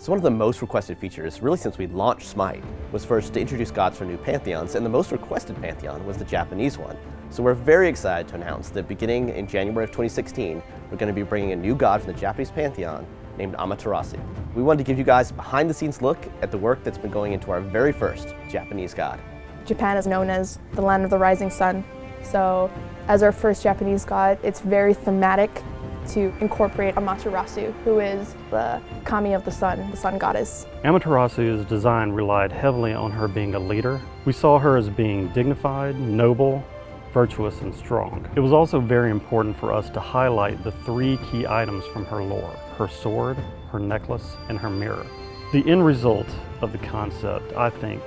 So one of the most requested features, really since we launched Smite, was first to introduce gods from new pantheons, and the most requested pantheon was the Japanese one. So we're very excited to announce that beginning in January of 2016, we're going to be bringing a new god from the Japanese pantheon named Amaterasu. We wanted to give you guys a behind-the-scenes look at the work that's been going into our very first Japanese god. Japan is known as the land of the rising sun, so as our first Japanese god, it's very thematic to incorporate Amaterasu, who is the kami of the sun goddess. Amaterasu's design relied heavily on her being a leader. We saw her as being dignified, noble, virtuous, and strong. It was also very important for us to highlight the three key items from her lore: her sword, her necklace, and her mirror. The end result of the concept, I think,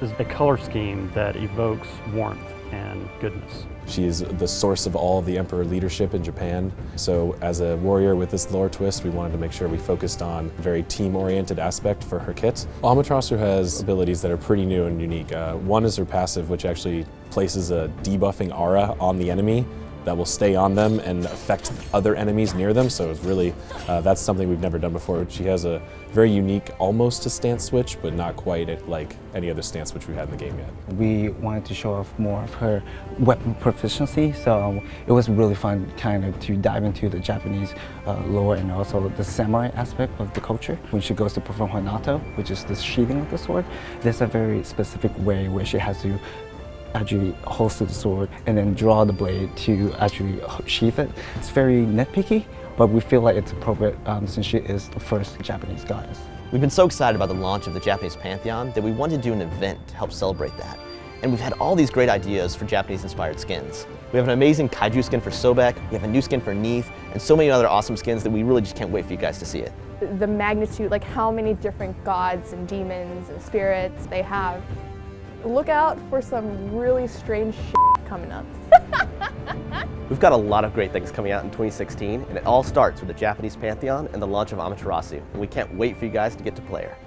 is a color scheme that evokes warmth and goodness. She is the source of all of the Emperor leadership in Japan. So as a warrior with this lore twist, we wanted to make sure we focused on a very team-oriented aspect for her kit. Amaterasu has abilities that are pretty new and unique. One is her passive, which actually places a debuffing aura on the enemy that will stay on them and affect other enemies near them. So it's really, that's something we've never done before. She has a very unique, almost a stance switch, but not quite like any other stance switch we've had in the game yet. We wanted to show off more of her weapon proficiency, so it was really fun kind of to dive into the Japanese lore and also the samurai aspect of the culture. When she goes to perform her nato, which is the sheathing of the sword, there's a very specific way where she has to actually holster the sword and then draw the blade to actually sheath it. It's very nitpicky, but we feel like it's appropriate since she is the first Japanese goddess. We've been so excited about the launch of the Japanese pantheon that we wanted to do an event to help celebrate that. And we've had all these great ideas for Japanese-inspired skins. We have an amazing kaiju skin for Sobek, we have a new skin for Neith, and so many other awesome skins that we really just can't wait for you guys to see it. The magnitude, like how many different gods and demons and spirits they have. Look out for some really strange shit coming up. We've got a lot of great things coming out in 2016, and it all starts with the Japanese pantheon and the launch of Amaterasu. And we can't wait for you guys to get to play her.